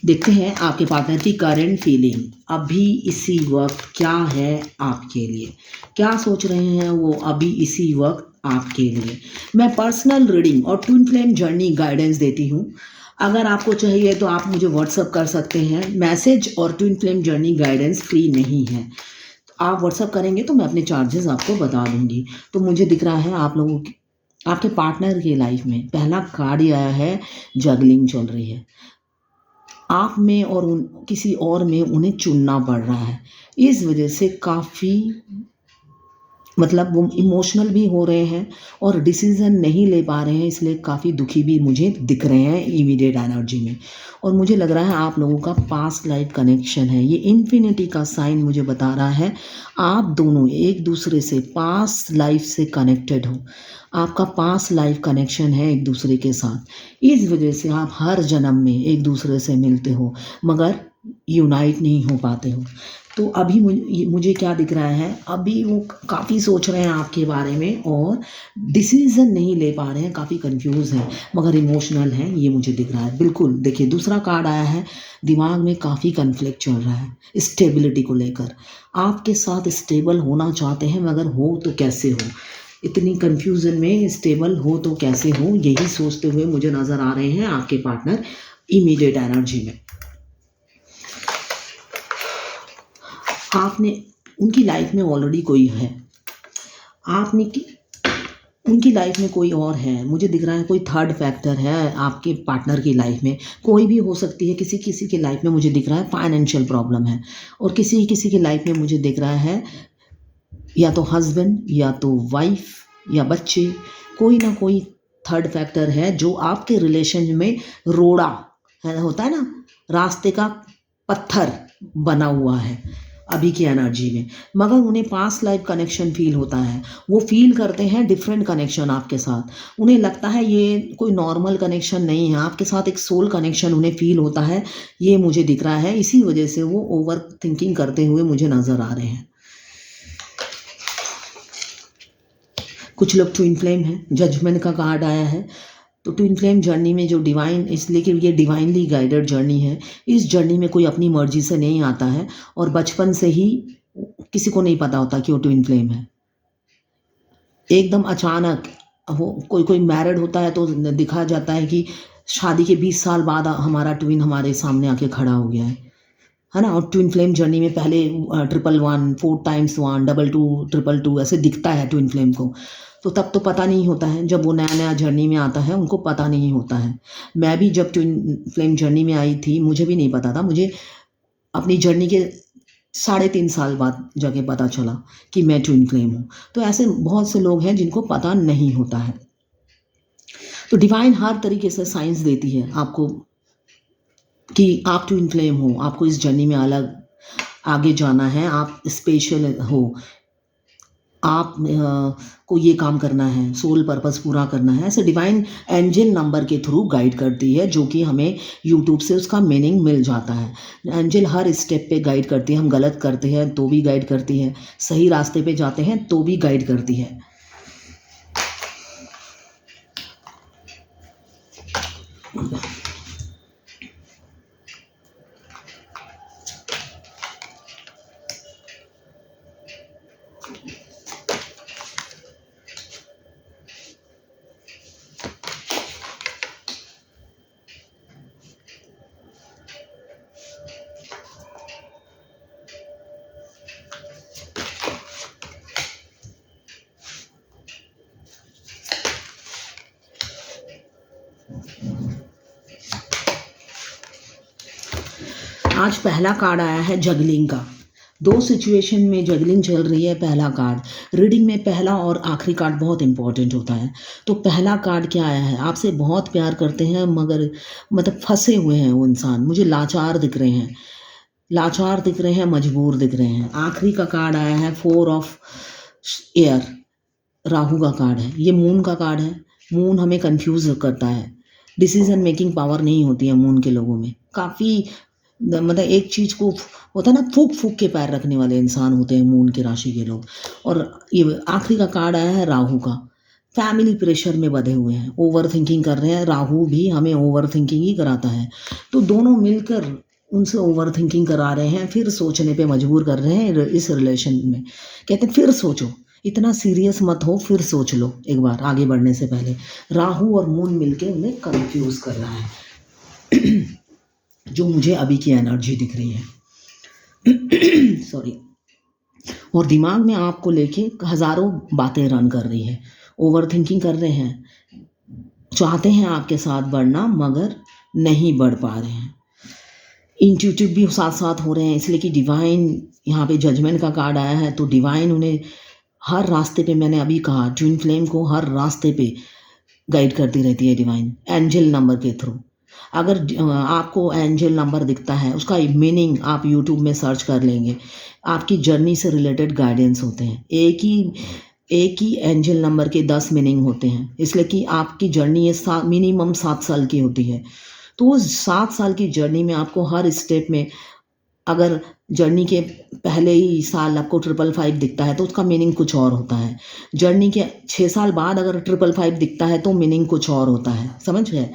देखते हैं आपके पार्टनर की करंट फीलिंग अभी इसी वक्त क्या है आपके लिए। क्या सोच रहे हैं वो अभी इसी वक्त आपके लिए। मैं पर्सनल रीडिंग और ट्विन फ्लेम जर्नी गाइडेंस देती हूँ। अगर आपको चाहिए तो आप मुझे व्हाट्सअप कर सकते हैं। मैसेज और twin flame journey guidance free नहीं है। आप व्हाट्सअप करेंगे तो मैं अपने चार्जेस आपको बता दूंगी। तो मुझे दिख रहा है आप लोगों की आपके पार्टनर की लाइफ में पहला कार्ड ही आया है, जगलिंग चल रही है। आप में और उन किसी और में उन्हें चुनना पड़ रहा है। इस वजह से काफ़ी मतलब वो इमोशनल भी हो रहे हैं और डिसीज़न नहीं ले पा रहे हैं, इसलिए काफ़ी दुखी भी मुझे दिख रहे हैं इमीडिएट एनर्जी में। और मुझे लग रहा है आप लोगों का पास्ट लाइफ कनेक्शन है। ये इन्फिनिटी का साइन मुझे बता रहा है आप दोनों एक दूसरे से पास्ट लाइफ से कनेक्टेड हो। आपका पास्ट लाइफ कनेक्शन है एक दूसरे के साथ। इस वजह से आप हर जन्म में एक दूसरे से मिलते हो मगर यूनाइट नहीं हो पाते हो। तो अभी मुझे क्या दिख रहा है, अभी वो काफ़ी सोच रहे हैं आपके बारे में और डिसीज़न नहीं ले पा रहे हैं, काफ़ी कंफ्यूज हैं मगर इमोशनल हैं, ये मुझे दिख रहा है। बिल्कुल देखिए दूसरा कार्ड आया है, दिमाग में काफ़ी कन्फ्लिक्ट चल रहा है स्टेबिलिटी को लेकर। आपके साथ स्टेबल होना चाहते हैं मगर हो तो कैसे हो, इतनी कन्फ्यूज़न में स्टेबल हो तो कैसे हो, यही सोचते हुए मुझे नज़र आ रहे हैं आपके पार्टनर इमीडिएट एनर्जी में। आपने उनकी लाइफ में ऑलरेडी कोई है, आपने की उनकी लाइफ में कोई और है। मुझे दिख रहा है कोई थर्ड फैक्टर है आपके पार्टनर की लाइफ में, कोई भी हो सकती है। किसी किसी की लाइफ में मुझे दिख रहा है फाइनेंशियल प्रॉब्लम है और किसी किसी की लाइफ में मुझे दिख रहा है या तो हस्बैंड या तो वाइफ या बच्चे, कोई ना कोई थर्ड फैक्टर है जो आपके रिलेशन में रोड़ा है, होता है ना रास्ते का पत्थर बना हुआ है अभी की एनर्जी में। मगर उन्हें पास्ट लाइफ कनेक्शन फील होता है, वो फील करते हैं डिफरेंट कनेक्शन आपके साथ। उन्हें लगता है ये कोई नॉर्मल कनेक्शन नहीं है, आपके साथ एक सोल कनेक्शन उन्हें फील होता है, ये मुझे दिख रहा है। इसी वजह से वो ओवर थिंकिंग करते हुए मुझे नज़र आ रहे हैं। कुछ लोग ट्विन फ्लेम हैं, जजमेंट का कार्ड आया है। तो ट्विन फ्लेम जर्नी में जो डिवाइन, इसलिए कि ये डिवाइनली गाइडेड जर्नी है। इस जर्नी में कोई अपनी मर्जी से नहीं आता है और बचपन से ही किसी को नहीं पता होता कि वो ट्विन फ्लेम है। एकदम अचानक हो कोई कोई मैरिड होता है तो दिखा जाता है कि शादी के 20 साल बाद हमारा ट्विन हमारे सामने आके खड़ा हो गया है ना। और ट्विन फ्लेम जर्नी में पहले 111 4 टाइम्स 1 2 2 ऐसे दिखता है ट्विन फ्लेम को। तो तब तो पता नहीं होता है, जब वो नया नया जर्नी में आता है उनको पता नहीं होता है। मैं भी जब ट्विन फ्लेम जर्नी में आई थी मुझे भी नहीं पता था, मुझे अपनी जर्नी के 3.5 साल बाद जाके पता चला कि मैं ट्विन फ्लेम हूँ। तो ऐसे बहुत से लोग हैं जिनको पता नहीं होता है। तो डिवाइन हर तरीके से साइंस देती है आपको कि आप ट्विन फ्लेम हो, आपको इस जर्नी में अलग आगे जाना है, आप स्पेशल हो, आप को ये काम करना है, सोल पर्पस पूरा करना है। ऐसे डिवाइन एंजल नंबर के थ्रू गाइड करती है, जो कि हमें यूट्यूब से उसका मीनिंग मिल जाता है। एंजल हर स्टेप पे गाइड करती है, हम गलत करते हैं तो भी गाइड करती है, सही रास्ते पे जाते हैं तो भी गाइड करती है। आज पहला कार्ड आया है जगलिंग का। 2 सिचुएशन में जगलिंग चल रही है। पहला कार्ड रीडिंग में पहला और आखिरी कार्ड बहुत इंपॉर्टेंट होता है। तो पहला कार्ड क्या आया है, आपसे बहुत प्यार करते हैं मगर मतलब फंसे हुए हैं वो इंसान, मुझे लाचार दिख रहे हैं, लाचार दिख रहे हैं, मजबूर दिख रहे हैं। आखिरी का कार्ड आया है 4 ऑफ एयर, राहु का कार्ड है, ये मून का कार्ड है। मून हमें कंफ्यूज करता है, डिसीजन मेकिंग पावर नहीं होती है मून के लोगों में। काफ़ी मतलब एक चीज़ को होता है ना, फूक फूक के पैर रखने वाले इंसान होते हैं मून के राशि के लोग। और ये आखिरी का कार्ड आया है राहु का। फैमिली प्रेशर में बंधे हुए हैं, ओवर थिंकिंग कर रहे हैं। राहु भी हमें ओवर थिंकिंग ही कराता है, तो दोनों मिलकर उनसे ओवर थिंकिंग करा रहे हैं, फिर सोचने पे मजबूर कर रहे हैं इस रिलेशन में। कहते हैं फिर सोचो, इतना सीरियस मत हो, फिर सोच लो एक बार आगे बढ़ने से पहले। राहु और मून मिलके उन्हें कंफ्यूज कर रहा है जो मुझे अभी की एनर्जी दिख रही है सॉरी। और दिमाग में आपको लेके हजारों बातें रन कर रही है, ओवर थिंकिंग कर रहे हैं, चाहते हैं आपके साथ बढ़ना मगर नहीं बढ़ पा रहे हैं। इंट्यूटिव भी साथ साथ हो रहे हैं, इसलिए कि डिवाइन यहाँ पे जजमेंट का कार्ड आया है, तो डिवाइन उन्हें हर रास्ते पे, मैंने अभी कहा ट्विन फ्लेम को हर रास्ते पे गाइड करती रहती है डिवाइन, एंजल नंबर के थ्रू। अगर आपको एंजल नंबर दिखता है, उसका मीनिंग आप यूट्यूब में सर्च कर लेंगे, आपकी जर्नी से रिलेटेड गाइडेंस होते हैं। एक ही एंजल नंबर के 10 मीनिंग होते हैं, इसलिए कि आपकी जर्नी ये मिनिमम 7 साल की होती है। तो उस 7 साल की जर्नी में आपको हर स्टेप में, अगर जर्नी के पहले ही साल आपको 555 दिखता है तो उसका मीनिंग कुछ और होता है। जर्नी के 6 साल बाद अगर 555 दिखता है तो मीनिंग कुछ और होता है, समझ गए।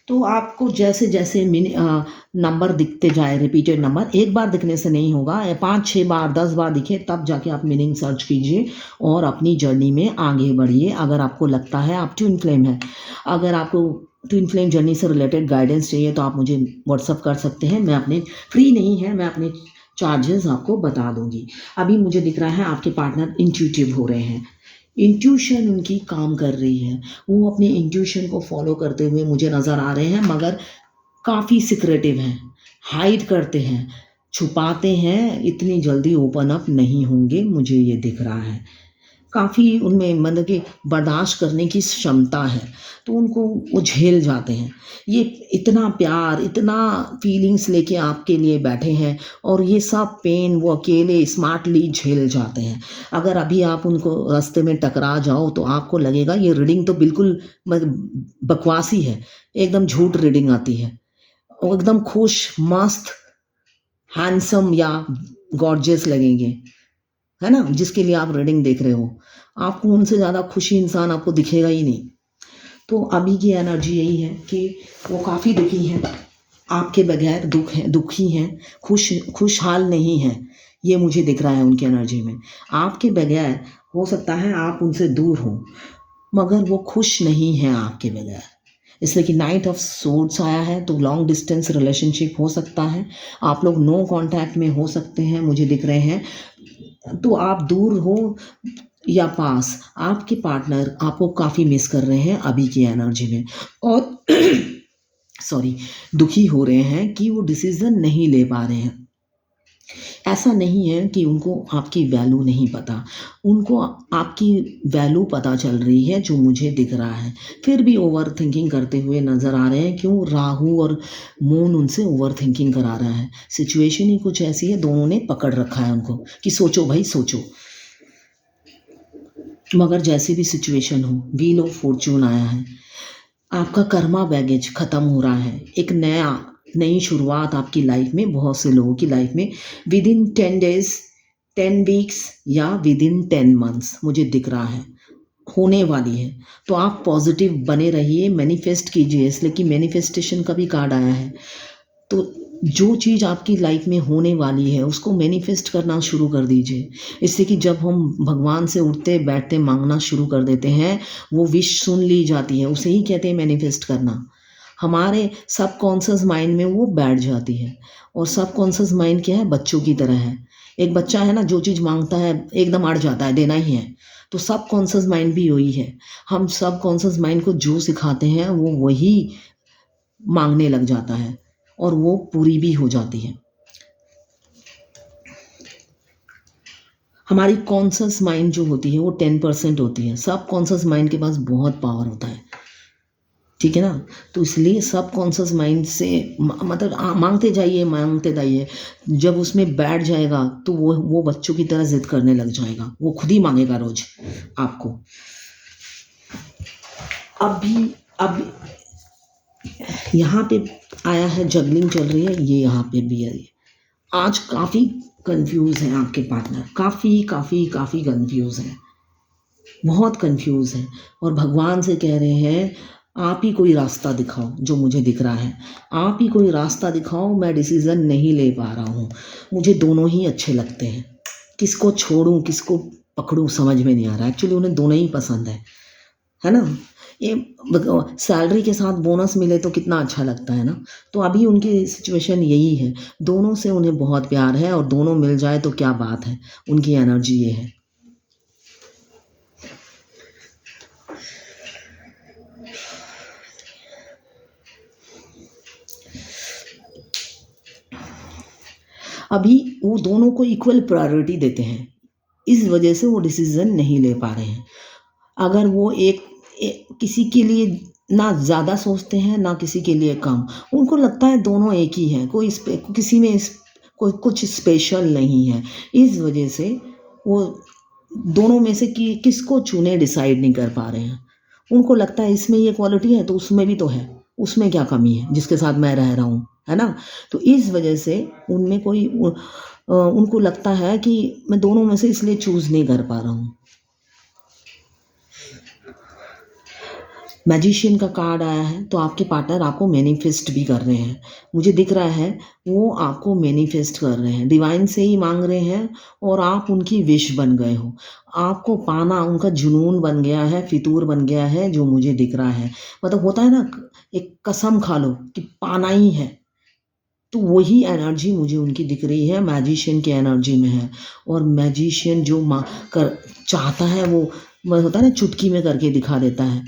तो आपको जैसे जैसे नंबर दिखते जाए, रिपीटेड नंबर एक बार दिखने से नहीं होगा, 5-6 बार 10 बार दिखे तब जाके आप मीनिंग सर्च कीजिए और अपनी जर्नी में आगे बढ़िए। अगर आपको लगता है आप ट्विन फ्लेम है, अगर आपको ट्विन फ्लेम जर्नी से रिलेटेड गाइडेंस चाहिए तो आप मुझे व्हाट्सअप कर सकते हैं। मैं अपने फ्री नहीं है, मैं अपने चार्जेस आपको बता दूंगी। अभी मुझे दिख रहा है आपके पार्टनर इंट्यूटिव हो रहे हैं, इंट्यूशन उनकी काम कर रही है, वो अपने इंट्यूशन को फॉलो करते हुए मुझे नज़र आ रहे हैं, मगर काफ़ी सिक्रेटिव हैं, हाइड करते हैं, छुपाते हैं, इतनी जल्दी ओपन अप नहीं होंगे, मुझे ये दिख रहा है। काफ़ी उनमें मतलब कि बर्दाश्त करने की क्षमता है, तो उनको वो झेल जाते हैं। ये इतना प्यार, इतना फीलिंग्स लेके आपके लिए बैठे हैं और ये सब पेन वो अकेले स्मार्टली झेल जाते हैं। अगर अभी आप उनको रास्ते में टकरा जाओ तो आपको लगेगा ये रीडिंग तो बिल्कुल बकवास ही है, एकदम झूठ रीडिंग आती है। और एकदम खुश, मस्त, हैंडसम या गॉर्जियस लगेंगे, है ना, जिसके लिए आप रीडिंग देख रहे हो। आपको उनसे ज़्यादा खुशी इंसान आपको दिखेगा ही नहीं। तो अभी की एनर्जी यही है कि वो काफ़ी दुखी हैं, आपके बगैर दुखी हैं, खुशहाल नहीं हैं, ये मुझे दिख रहा है उनकी एनर्जी में। आपके बगैर हो सकता है आप उनसे दूर हो, मगर वो खुश नहीं हैं आपके बगैर, इसलिए कि नाइट ऑफ सोर्ड्स आया है, तो लॉन्ग डिस्टेंस रिलेशनशिप हो सकता है, आप लोग नो कांटेक्ट में हो सकते हैं, मुझे दिख रहे हैं। तो आप दूर हो या पास, आपके पार्टनर आपको काफ़ी मिस कर रहे हैं अभी की एनर्जी में, और सॉरी दुखी हो रहे हैं कि वो डिसीज़न नहीं ले पा रहे हैं। ऐसा नहीं है कि उनको आपकी वैल्यू नहीं पता, उनको आपकी वैल्यू पता चल रही है, जो मुझे दिख रहा है। फिर भी ओवर थिंकिंग करते हुए नज़र आ रहे हैं। क्यों? राहु और मून उनसे ओवर थिंकिंग करा रहा है। सिचुएशन ही कुछ ऐसी है, दोनों ने पकड़ रखा है उनको कि सोचो भाई सोचो। मगर जैसी भी सिचुएशन हो, व्हील ऑफ फॉर्चून आया है, आपका कर्मा बैगेज ख़त्म हो रहा है। एक नई शुरुआत आपकी लाइफ में, बहुत से लोगों की लाइफ में विद इन 10 डेज, 10 वीक्स या विद इन 10 मंथ्स मुझे दिख रहा है होने वाली है। तो आप पॉजिटिव बने रहिए, मैनिफेस्ट कीजिए, इसलिए कि मैनिफेस्टेशन का भी कार्ड आया है। तो जो चीज़ आपकी लाइफ में होने वाली है उसको मैनिफेस्ट करना शुरू कर दीजिए, इससे कि जब हम भगवान से उठते बैठते मांगना शुरू कर देते हैं, वो विश सुन ली जाती है। उसे ही कहते हैं मैनिफेस्ट करना। हमारे सबकॉन्शियस माइंड में वो बैठ जाती है, और सबकॉन्शियस माइंड क्या है? बच्चों की तरह है। एक बच्चा है ना, जो चीज़ मांगता है एकदम अड़ जाता है, देना ही है। तो सबकॉन्शियस माइंड भी वही है। हम सबकॉन्शियस माइंड को जो सिखाते हैं वो वही मांगने लग जाता है, और वो पूरी भी हो जाती है। हमारी कॉन्शियस माइंड जो होती है वो 10% होती है, सब कॉन्शियस माइंड के पास बहुत पावर होता है, ठीक है ना। तो इसलिए सब कॉन्शियस माइंड से मतलब मांगते जाइए, जब उसमें बैठ जाएगा तो वो बच्चों की तरह जिद करने लग जाएगा, वो खुद ही मांगेगा रोज आपको। अब यहाँ पे आया है, जगलिंग चल रही है, ये यहाँ पे भी है। आज काफ़ी कंफ्यूज है आपके पार्टनर, काफ़ी कंफ्यूज है। बहुत कंफ्यूज है और भगवान से कह रहे हैं आप ही कोई रास्ता दिखाओ, जो मुझे दिख रहा है आप ही कोई रास्ता दिखाओ, मैं डिसीज़न नहीं ले पा रहा हूँ, मुझे दोनों ही अच्छे लगते हैं, किसको छोड़ूं किसको पकड़ूं समझ में नहीं आ रहा। एक्चुअली उन्हें दोनों ही पसंद है ना। ये सैलरी के साथ बोनस मिले तो कितना अच्छा लगता है ना। तो अभी उनकी सिचुएशन यही है, दोनों से उन्हें बहुत प्यार है और दोनों मिल जाए तो क्या बात है, उनकी एनर्जी ये है। अभी वो दोनों को इक्वल प्रायोरिटी देते हैं, इस वजह से वो डिसीज़न नहीं ले पा रहे हैं। अगर वो किसी के लिए ना ज़्यादा सोचते हैं ना किसी के लिए कम, उनको लगता है दोनों एक ही हैं, किसी में कोई कुछ स्पेशल नहीं है। इस वजह से वो दोनों में से किसको चुने डिसाइड नहीं कर पा रहे हैं। उनको लगता है इसमें ये क्वालिटी है तो उसमें भी तो है, उसमें क्या कमी है जिसके साथ मैं रह रहा हूँ, है ना। तो इस वजह से उनमें उनको लगता है कि मैं दोनों में से इसलिए चूज़ नहीं कर पा रहा हूँ। मैजिशियन का कार्ड आया है, तो आपके पार्टनर आपको मैनिफेस्ट भी कर रहे हैं, मुझे दिख रहा है वो आपको मैनिफेस्ट कर रहे हैं, डिवाइन से ही मांग रहे हैं और आप उनकी विश बन गए हो। आपको पाना उनका जुनून बन गया है, फितूर बन गया है, जो मुझे दिख रहा है। मतलब होता है ना, एक कसम खा लो कि पाना ही है, तो वही एनर्जी मुझे उनकी दिख रही है, मैजिशियन की एनर्जी में है। और मैजिशियन जो चाहता है वो होता है ना, चुटकी में करके दिखा देता है,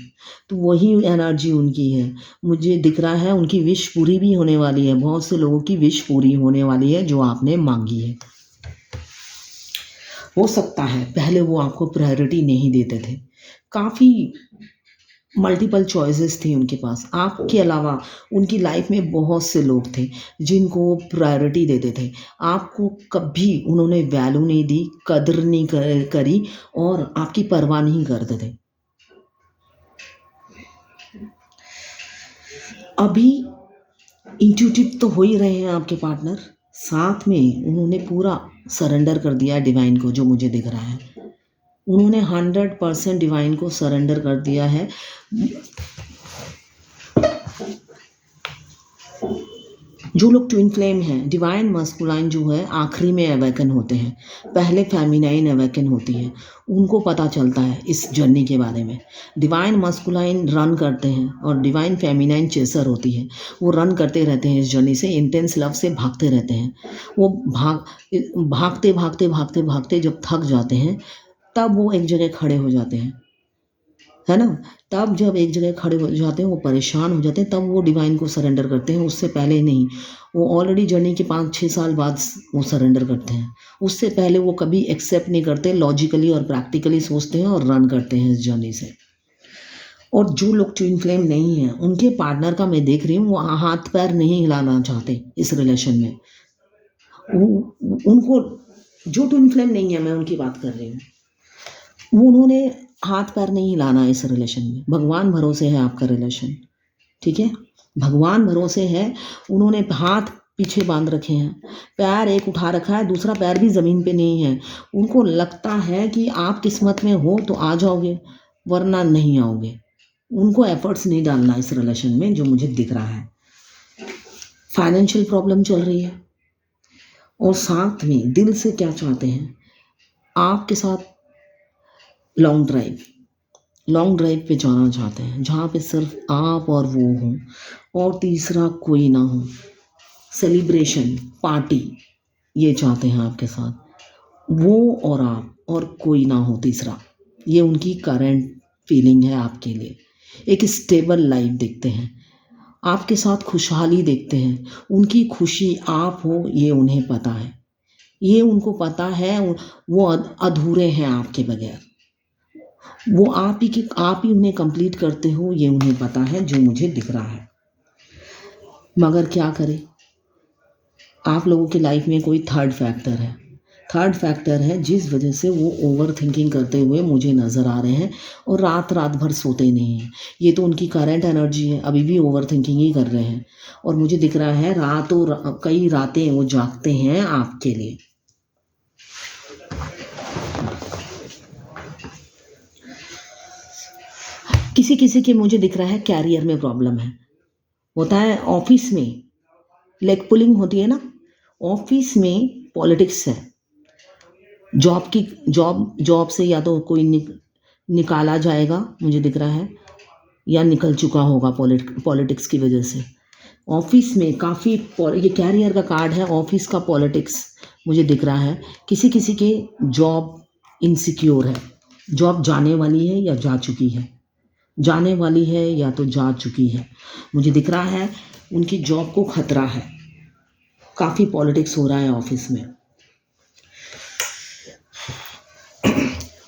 तो वही एनर्जी उनकी है। मुझे दिख रहा है उनकी विश पूरी भी होने वाली है, बहुत से लोगों की विश पूरी होने वाली है जो आपने मांगी है। हो सकता है पहले वो आपको प्रायोरिटी नहीं देते थे, काफ़ी मल्टीपल चॉइसेस थी उनके पास, आपके अलावा उनकी लाइफ में बहुत से लोग थे जिनको वो प्रायोरिटी देते थे। आपको कभी उन्होंने वैल्यू नहीं दी, कदर नहीं करी और आपकी परवाह नहीं करते थे। अभी इंट्यूटिव तो हो ही रहे हैं आपके पार्टनर, साथ में उन्होंने पूरा सरेंडर कर दिया है डिवाइन को, जो मुझे दिख रहा है उन्होंने 100% डिवाइन को सरेंडर कर दिया है। जो लोग ट्विन फ्लेम हैं, डिवाइन मस्कुलाइन जो है आखिरी में अवेकन होते हैं, पहले फेमिनाइन अवेकन होती है, उनको पता चलता है इस जर्नी के बारे में। डिवाइन मस्कुलाइन रन करते हैं और डिवाइन फेमिनाइन चेसर होती है, वो रन करते रहते हैं इस जर्नी से, इंटेंस लव से भागते रहते हैं। वो भागते भागते भागते भागते जब थक जाते हैं तब वो एक जगह खड़े हो जाते हैं, है ना। तब जब एक जगह खड़े हो जाते हैं, वो परेशान हो जाते हैं, तब वो डिवाइन को सरेंडर करते हैं, उससे पहले नहीं। वो ऑलरेडी जर्नी के 5-6 साल बाद वो सरेंडर करते हैं, उससे पहले वो कभी एक्सेप्ट नहीं करते, लॉजिकली और प्रैक्टिकली सोचते हैं और रन करते हैं इस जर्नी से। और जो लोग ट्विन फ्लेम नहीं हैं, उनके पार्टनर का मैं देख रही हूँ वो हाथ पैर नहीं हिलाना चाहते इस रिलेशन में। उनको जो ट्विन फ्लेम नहीं है, मैं उनकी बात कर रही हूँ, वो उन्होंने हाथ पैर नहीं हिलाना इस रिलेशन में। भगवान भरोसे है आपका रिलेशन, ठीक है, भगवान भरोसे है। उन्होंने हाथ पीछे बांध रखे हैं, पैर एक उठा रखा है, दूसरा पैर भी ज़मीन पे नहीं है। उनको लगता है कि आप किस्मत में हो तो आ जाओगे वरना नहीं आओगे। उनको एफर्ट्स नहीं डालना इस रिलेशन में, जो मुझे दिख रहा है। फाइनेंशियल प्रॉब्लम चल रही है और साथ में दिल से क्या चाहते हैं, आपके साथ लॉन्ग ड्राइव पे जाना चाहते हैं, जहाँ पे सिर्फ आप और वो हों और तीसरा कोई ना हो। सेलिब्रेशन पार्टी ये चाहते हैं आपके साथ, वो और आप और कोई ना हो तीसरा। ये उनकी करंट फीलिंग है आपके लिए। एक स्टेबल लाइफ देखते हैं, आपके साथ खुशहाली देखते हैं, उनकी खुशी आप हो ये उन्हें पता है, ये उनको पता है। वो अधूरे हैं आपके बगैर, वो आप ही उन्हें कंप्लीट करते हो, ये उन्हें पता है, जो मुझे दिख रहा है। मगर क्या करें, आप लोगों की लाइफ में कोई थर्ड फैक्टर है जिस वजह से वो ओवर थिंकिंग करते हुए मुझे नज़र आ रहे हैं और रात भर सोते नहीं हैं। ये तो उनकी करंट एनर्जी है, अभी भी ओवर थिंकिंग ही कर रहे हैं और मुझे दिख रहा है कई रातें वो जागते हैं आपके लिए। किसी किसी के मुझे दिख रहा है कैरियर में प्रॉब्लम है, होता है ऑफिस में लेग पुलिंग होती है ना, ऑफिस में पॉलिटिक्स है, जॉब से या तो कोई निकाला जाएगा मुझे दिख रहा है, या निकल चुका होगा पॉलिटिक्स की वजह से। ऑफिस में काफ़ी ये कैरियर का कार्ड है, ऑफिस का पॉलिटिक्स मुझे दिख रहा है। किसी किसी के जॉब इनसिक्योर है, जॉब जाने वाली है या जा चुकी है, जाने वाली है या तो जा चुकी है। मुझे दिख रहा है उनकी जॉब को खतरा है, काफ़ी पॉलिटिक्स हो रहा है ऑफिस में।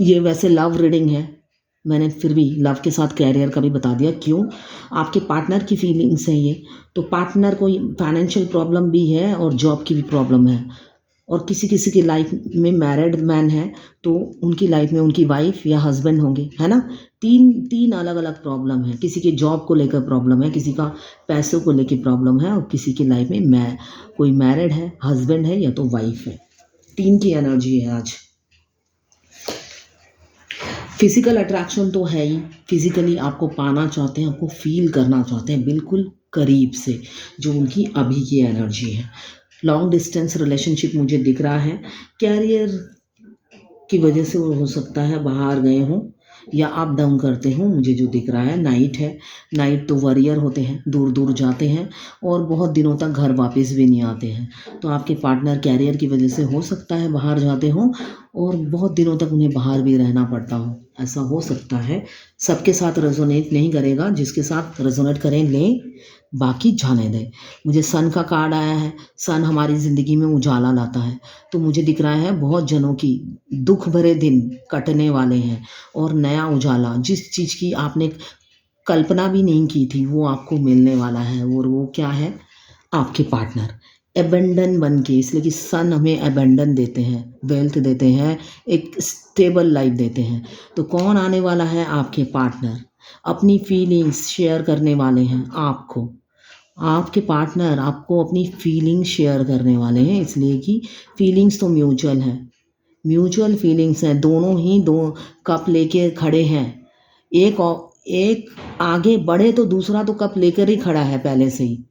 ये वैसे लव रीडिंग है, मैंने फिर भी लव के साथ कैरियर का भी बता दिया। क्यों? आपके पार्टनर की फीलिंग्स हैं ये, तो पार्टनर को फाइनेंशियल प्रॉब्लम भी है और जॉब की भी प्रॉब्लम है। और किसी किसी की लाइफ में मैरिड मैन है तो उनकी लाइफ में उनकी वाइफ या हस्बैंड होंगे, है ना। तीन अलग अलग प्रॉब्लम है, किसी के जॉब को लेकर प्रॉब्लम है, किसी का पैसों को लेकर प्रॉब्लम है, और किसी की लाइफ में कोई मैरिड है, हस्बैंड है या तो वाइफ है। 3 की एनर्जी है आज। फिजिकल अट्रैक्शन तो है ही, फिजिकली आपको पाना चाहते हैं, आपको फील करना चाहते हैं बिल्कुल करीब से, जो उनकी अभी की एनर्जी है। लॉन्ग डिस्टेंस रिलेशनशिप मुझे दिख रहा है, कैरियर की वजह से वो हो सकता है बाहर गए हों या अप डाउन करते हों, मुझे जो दिख रहा है। नाइट है, नाइट तो वॉरियर होते हैं, दूर दूर जाते हैं और बहुत दिनों तक घर वापस भी नहीं आते हैं। तो आपके पार्टनर कैरियर की वजह से हो सकता है बाहर जाते हों और बहुत दिनों तक उन्हें बाहर भी रहना पड़ता हो, ऐसा हो सकता है। सबके साथ रेजोनेट नहीं करेगा, जिसके साथ रेजोनेट करें लें, बाकी जाने दें। मुझे सन का कार्ड आया है, सन हमारी ज़िंदगी में उजाला लाता है, तो मुझे दिख रहा है बहुत जनों की दुख भरे दिन कटने वाले हैं और नया उजाला, जिस चीज़ की आपने कल्पना भी नहीं की थी वो आपको मिलने वाला है। और वो क्या है? आपके पार्टनर एबेंडन बन के, इसलिए कि सन हमें एबेंडन देते हैं, वेल्थ देते हैं, एक स्टेबल लाइफ देते हैं। तो कौन आने वाला है? आपके पार्टनर अपनी फीलिंग्स शेयर करने वाले हैं आपको। आपके पार्टनर आपको अपनी फीलिंग्स शेयर करने वाले हैं, इसलिए कि फीलिंग्स तो म्यूचुअल हैं, म्यूचुअल फीलिंग्स हैं। दोनों ही दो कप लेके खड़े हैं, एक आगे बढ़े तो दूसरा तो कप लेकर ही खड़ा है पहले से ही।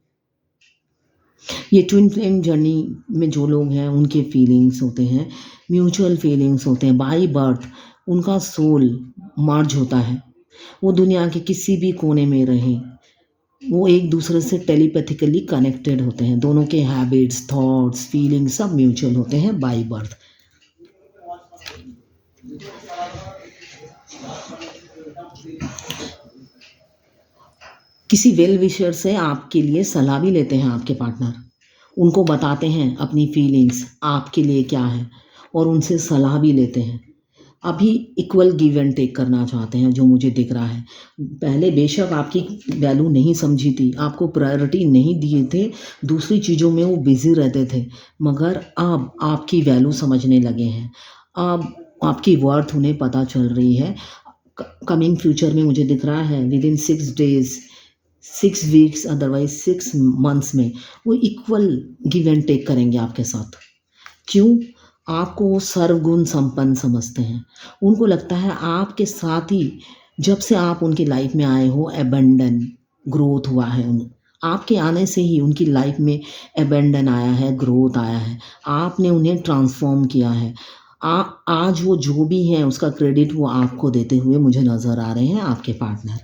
ये ट्विन फ्लेम जर्नी में जो लोग हैं उनके फीलिंग्स होते हैं, म्यूचुअल फीलिंग्स होते हैं। बाई बर्थ उनका सोल मर्ज होता है, वो दुनिया के किसी भी कोने में रहें, वो एक दूसरे से टेलीपैथिकली कनेक्टेड होते हैं। दोनों के हैबिट्स, थॉट्स, फीलिंग्स सब म्यूचुअल होते हैं बाई बर्थ। किसी वेल विशर से आपके लिए सलाह भी लेते हैं आपके पार्टनर, उनको बताते हैं अपनी फीलिंग्स आपके लिए क्या है और उनसे सलाह भी लेते हैं। अभी इक्वल गिव एंड टेक करना चाहते हैं, जो मुझे दिख रहा है। पहले बेशक आपकी वैल्यू नहीं समझी थी, आपको प्रायोरिटी नहीं दिए थे, दूसरी चीज़ों में वो बिज़ी रहते थे, मगर अब आपकी वैल्यू समझने लगे हैं, अब आपकी वर्थ उन्हें पता चल रही है। कमिंग फ्यूचर में मुझे दिख रहा है with in 6 days, 6 weeks, otherwise 6 months में वो इक्वल गिव एंड टेक करेंगे आपके साथ। क्यों? आपको वो सर्वगुण संपन्न समझते हैं, उनको लगता है आपके साथ ही जब से आप उनकी लाइफ में आए हो एबंडन ग्रोथ हुआ है। आपके आने से ही उनकी लाइफ में एबंडन आया है, ग्रोथ आया है, आपने उन्हें ट्रांसफॉर्म किया है। आज वो जो भी हैं उसका क्रेडिट वो आपको देते हुए मुझे नज़र आ रहे हैं। आपके पार्टनर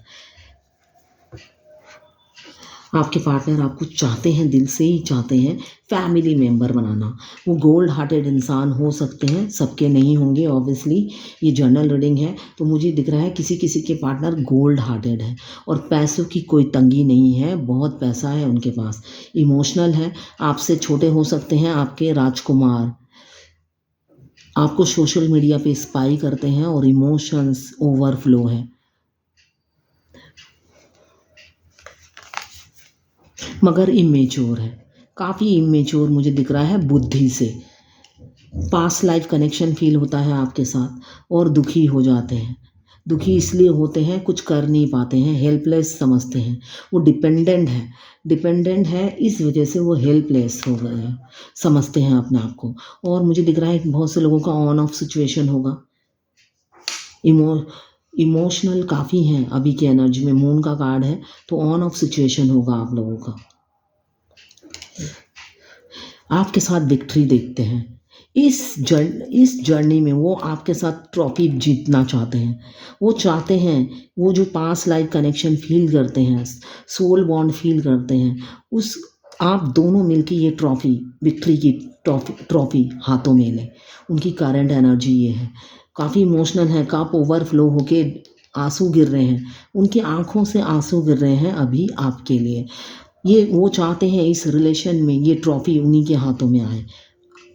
आपको चाहते हैं, दिल से ही चाहते हैं फैमिली मेम्बर बनाना। वो गोल्ड हार्टेड इंसान हो सकते हैं, सबके नहीं होंगे ऑब्वियसली, ये जर्नल रीडिंग है। तो मुझे दिख रहा है किसी किसी के पार्टनर गोल्ड हार्टेड है और पैसों की कोई तंगी नहीं है, बहुत पैसा है उनके पास। इमोशनल है, आपसे छोटे हो सकते हैं आपके राजकुमार, आपको सोशल मीडिया पे स्पाई करते हैं और इमोशंस ओवरफ्लो है। मगर इमेच्योर है, काफ़ी इमेच्योर मुझे दिख रहा है बुद्धि से। पास्ट लाइफ कनेक्शन फील होता है आपके साथ और दुखी हो जाते हैं। दुखी इसलिए होते हैं, कुछ कर नहीं पाते हैं, हेल्पलेस समझते हैं। वो डिपेंडेंट है, इस वजह से वो हेल्पलेस हो गए हैं, समझते हैं अपने आप को। और मुझे दिख रहा है कि बहुत से लोगों का ऑन ऑफ सिचुएशन होगा, इमोशनल काफ़ी हैं अभी की एनर्जी में। मून का कार्ड है तो ऑन ऑफ सिचुएशन होगा आप लोगों का। आपके साथ विक्ट्री देखते हैं। इस जर्नी में वो आपके साथ ट्रॉफी जीतना चाहते हैं। वो चाहते हैं, वो जो पास्ट लाइफ कनेक्शन फील करते हैं, सोल बॉन्ड फील करते हैं, उस आप दोनों मिलके ये ट्रॉफी, विक्ट्री की ट्रॉफी हाथों में लें। उनकी करंट एनर्जी ये है, काफ़ी इमोशनल है, कप ओवरफ्लो होके आंसू गिर रहे हैं, उनकी आंखों से आंसू गिर रहे हैं अभी आपके लिए। ये वो चाहते हैं इस रिलेशन में ये ट्रॉफी उन्हीं के हाथों में आए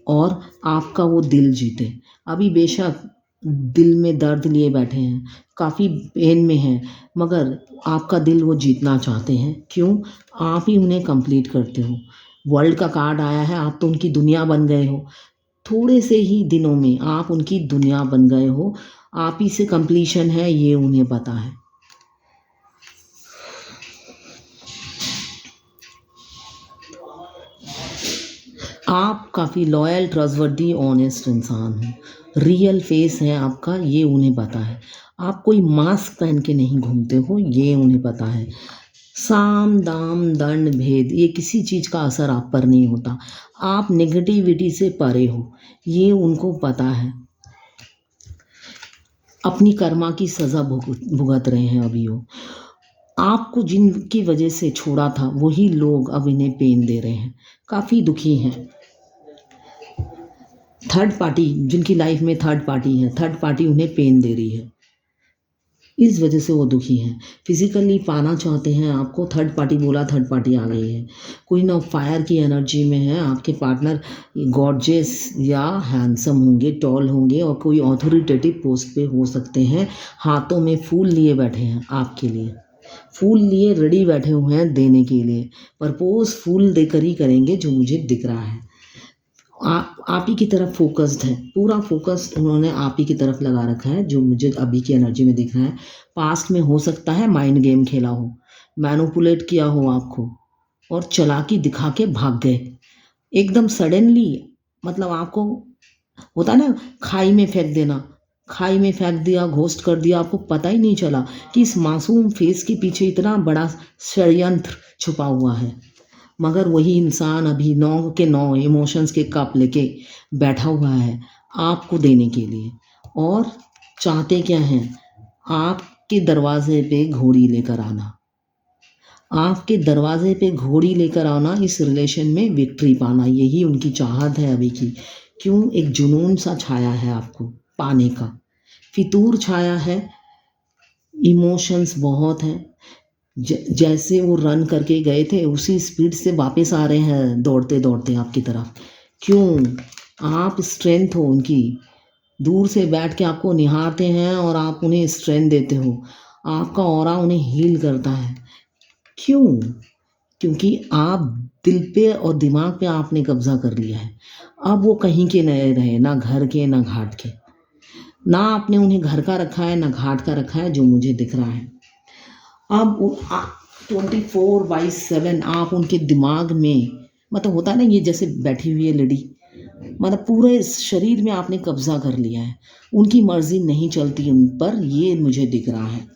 और आपका वो दिल जीते। अभी बेशक दिल में दर्द लिए बैठे हैं, काफ़ी पेन में हैं, मगर आपका दिल वो जीतना चाहते हैं। क्यों? आप ही उन्हें कंप्लीट करते हो। वर्ल्ड का कार्ड आया है, आप तो उनकी दुनिया बन गए हो। थोड़े से ही दिनों में आप उनकी दुनिया बन गए हो। आप ही से कंप्लीशन है, ये उन्हें पता है। आप काफ़ी लॉयल, ट्रस्टवर्दी, ऑनेस्ट इंसान हो। रियल फेस है आपका, ये उन्हें पता है। आप कोई मास्क पहन के नहीं घूमते हो, ये उन्हें पता है। साम दाम दंड भेद, ये किसी चीज़ का असर आप पर नहीं होता। आप नेगेटिविटी से परे हो, ये उनको पता है। अपनी कर्मा की सज़ा भुगत रहे हैं अभी वो। आपको जिनकी वजह से छोड़ा था वही लोग अब इन्हें पेन दे रहे हैं, काफ़ी दुखी हैं। थर्ड पार्टी, जिनकी लाइफ में थर्ड पार्टी है, थर्ड पार्टी उन्हें पेन दे रही है, इस वजह से वो दुखी हैं। फिजिकली पाना चाहते हैं आपको, थर्ड पार्टी बोला, थर्ड पार्टी आ गई है। कोई ना फायर की एनर्जी में है आपके पार्टनर, गॉर्जियस या हैंडसम होंगे, टॉल होंगे और कोई ऑथोरिटेटिव पोस्ट पे हो सकते हैं। हाथों में फूल लिए बैठे हैं आपके लिए, फूल लिए रेडी बैठे हुए हैं देने के लिए। प्रपोज फूल देकर ही करेंगे जो मुझे दिख रहा है। आप ही की तरफ फोकस्ड है, पूरा फोकस उन्होंने आप ही की तरफ लगा रखा है, जो मुझे अभी की एनर्जी में दिख रहा है। पास्ट में हो सकता है माइंड गेम खेला हो, मैनिपुलेट किया हो आपको और चालाकी दिखा के भाग गए एकदम सडनली। मतलब आपको होता है ना, खाई में फेंक देना, खाई में फेंक दिया, घोस्ट कर दिया, आपको पता ही नहीं चला कि इस मासूम फेस के पीछे इतना बड़ा षड्यंत्र छुपा हुआ है। मगर वही इंसान अभी 9 के 9 इमोशंस के कप लेके बैठा हुआ है आपको देने के लिए। और चाहते क्या हैं? आपके दरवाजे पे घोड़ी लेकर आना, आपके दरवाजे पे घोड़ी लेकर आना, इस रिलेशन में विक्ट्री पाना, यही उनकी चाहत है अभी की। क्यों? एक जुनून सा छाया है आपको पाने का, फितूर छाया है, इमोशंस बहुत हैं। जैसे वो रन करके गए थे उसी स्पीड से वापस आ रहे हैं दौड़ते दौड़ते आपकी तरफ। क्यों? आप स्ट्रेंथ हो उनकी, दूर से बैठ के आपको निहारते हैं और आप उन्हें स्ट्रेंथ देते हो। आपका ऑरा उन्हें हील करता है। क्यों? क्योंकि आप दिल पे और दिमाग पे आपने कब्जा कर लिया है। अब वो कहीं के नहीं रहे, ना घर के ना घाट के। ना आपने उन्हें घर का रखा है ना घाट का रखा है, जो मुझे दिख रहा है। अब 24/7 आप उनके दिमाग में, मतलब होता है ना, ये जैसे बैठी हुई है लेडी, मतलब पूरे शरीर में आपने कब्जा कर लिया है। उनकी मर्जी नहीं चलती उन पर, ये मुझे दिख रहा है।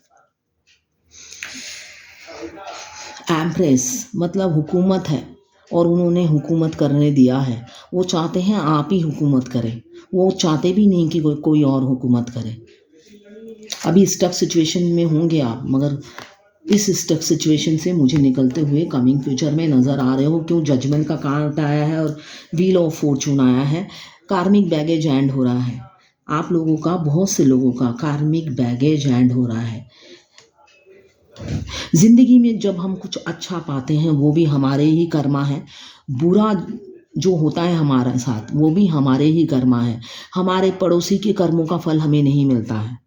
एम्प्रेस मतलब हुकूमत है और उन्होंने हुकूमत करने दिया है। वो चाहते हैं आप ही हुकूमत करें, वो चाहते भी नहीं कि कोई और हुकूमत करे। अभी स्टफ सिचुएशन में होंगे आप, मगर इस स्टक सिचुएशन से मुझे निकलते हुए कमिंग फ्यूचर में नज़र आ रहे हो। क्यों? जजमेंट का कार्ड आया है और व्हील ऑफ फॉर्चून आया है। कार्मिक बैगेज एंड हो रहा है आप लोगों का, बहुत से लोगों का कार्मिक बैगेज एंड हो रहा है। ज़िंदगी में जब हम कुछ अच्छा पाते हैं वो भी हमारे ही कर्मा है, बुरा जो होता है हमारे साथ वो भी हमारे ही कर्मा है। हमारे पड़ोसी के कर्मों का फल हमें नहीं मिलता है।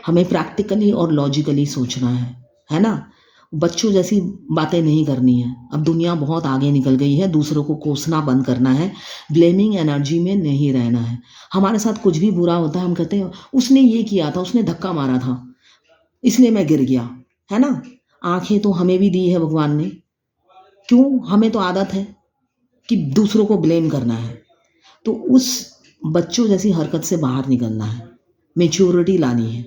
हमें प्रैक्टिकली और लॉजिकली सोचना है ना। बच्चों जैसी बातें नहीं करनी है। अब दुनिया बहुत आगे निकल गई है, दूसरों को कोसना बंद करना है, ब्लेमिंग एनर्जी में नहीं रहना है। हमारे साथ कुछ भी बुरा होता है हम कहते हैं उसने ये किया था, उसने धक्का मारा था इसलिए मैं गिर गया, है ना। आंखें तो हमें भी दी है भगवान ने, क्यों? हमें तो आदत है कि दूसरों को ब्लेम करना है। तो उस बच्चों जैसी हरकत से बाहर निकलना है, मेच्योरिटी लानी है।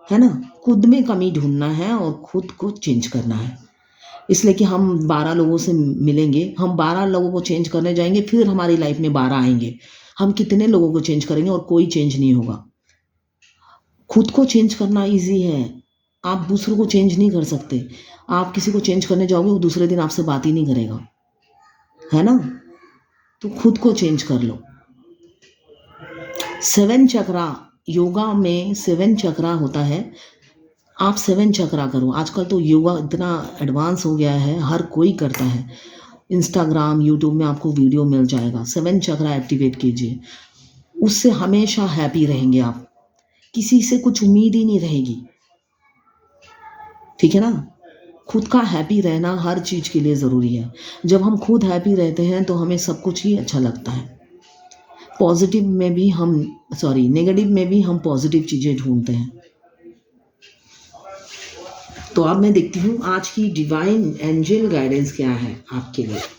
है ना। खुद में कमी ढूंढना है और खुद को चेंज करना है। इसलिए कि हम 12 लोगों से मिलेंगे, हम 12 लोगों को चेंज करने जाएंगे, फिर हमारी लाइफ में 12 आएंगे। हम कितने लोगों को चेंज करेंगे और कोई चेंज नहीं होगा। खुद को चेंज करना इजी है, आप दूसरों को चेंज नहीं कर सकते। आप किसी को चेंज करने जाओगे, वो दूसरे दिन आपसे बात ही नहीं करेगा, है ना। तो खुद को चेंज कर लो। 7 चक्रा, योगा में 7 चक्रा होता है। आप 7 चक्रा करो। आजकल तो योगा इतना एडवांस हो गया है, हर कोई करता है। इंस्टाग्राम, यूट्यूब में आपको वीडियो मिल जाएगा। 7 चक्रा एक्टिवेट कीजिए, उससे हमेशा हैप्पी रहेंगे आप। किसी से कुछ उम्मीद ही नहीं रहेगी, ठीक है ना। खुद का हैप्पी रहना हर चीज़ के लिए ज़रूरी है। जब हम खुद हैप्पी रहते हैं तो हमें सब कुछ ही अच्छा लगता है। पॉजिटिव में भी हम नेगेटिव में भी हम पॉजिटिव चीज़ें ढूंढते हैं। तो अब मैं देखती हूँ आज की डिवाइन एंजल गाइडेंस क्या है आपके लिए।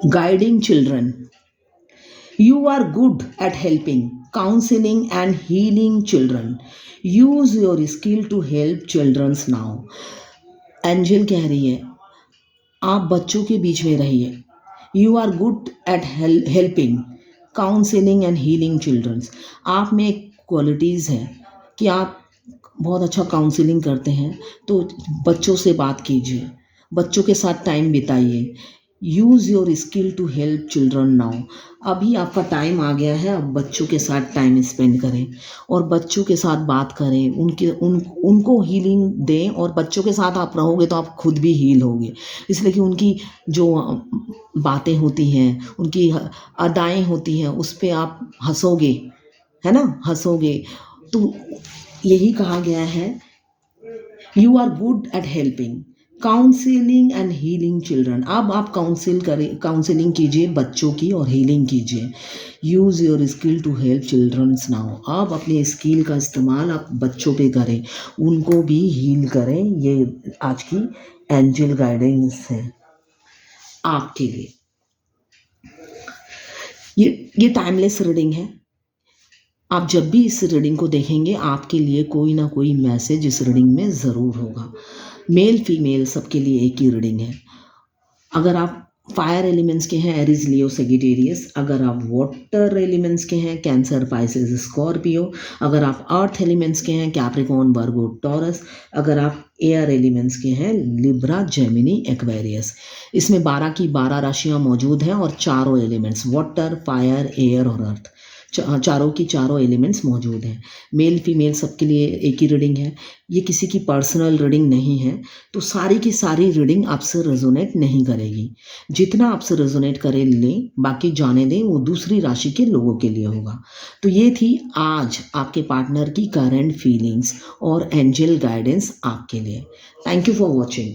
Guiding children. You are good at helping, counseling, and healing children. Use your skill to help children now. Angel कह रही है, आप बच्चों के बीच में रहिए। You are good at helping, counselling and healing childrens. आप में एक क्वालिटीज़ है कि आप बहुत अच्छा काउंसलिंग करते हैं। तो बच्चों से बात कीजिए, बच्चों के साथ टाइम बिताइए। Use your skill to help children now. अभी आपका टाइम आ गया है, अब बच्चों के साथ टाइम स्पेंड करें और बच्चों के साथ बात करें, उनको हीलिंग दें। और बच्चों के साथ आप रहोगे तो आप खुद भी हील होगे, इसलिए कि उनकी जो बातें होती हैं, उनकी अदाएँ होती हैं, उस पर आप हंसोगे, है ना, हंसोगे। तो यही कहा गया है, you are good at helping, counselling and healing children. अब आप काउंसलिंग कीजिए बच्चों की और हीलिंग कीजिए। Use your skill to help childrens now. आप अपने स्किल का इस्तेमाल आप बच्चों पे करें, उनको भी हील करें। ये आज की एंजल गाइडेंस है आपके लिए। ये टाइमलेस रीडिंग है। आप जब भी इस रीडिंग को देखेंगे, आपके लिए कोई ना कोई मैसेज इस रीडिंग में ज़रूर होगा। मेल फीमेल सबके लिए एक ही रीडिंग है। अगर आप फायर एलिमेंट्स के हैं, एरीज, लियो, सेजिटेरियस। अगर आप वाटर एलिमेंट्स के हैं, कैंसर, पाइसेस, स्कॉर्पियो। अगर आप अर्थ एलिमेंट्स के हैं, कैप्रिकॉर्न, वर्गो, टॉरस। अगर आप एयर एलिमेंट्स के हैं, लिब्रा, जेमिनी, एक्वेरियस। इसमें 12 की 12 राशियां मौजूद हैं और चारों एलिमेंट्स वाटर, फायर, एयर और अर्थ, चारों की चारों एलिमेंट्स मौजूद हैं। मेल फीमेल सबके लिए एक ही रीडिंग है। ये किसी की पर्सनल रीडिंग नहीं है, तो सारी की सारी रीडिंग आपसे रेजोनेट नहीं करेगी। जितना आपसे रेजोनेट करे लें, बाकी जाने दें, वो दूसरी राशि के लोगों के लिए होगा। तो ये थी आज आपके पार्टनर की करंट फीलिंग्स और एंजल गाइडेंस आपके लिए। Thank you for watching.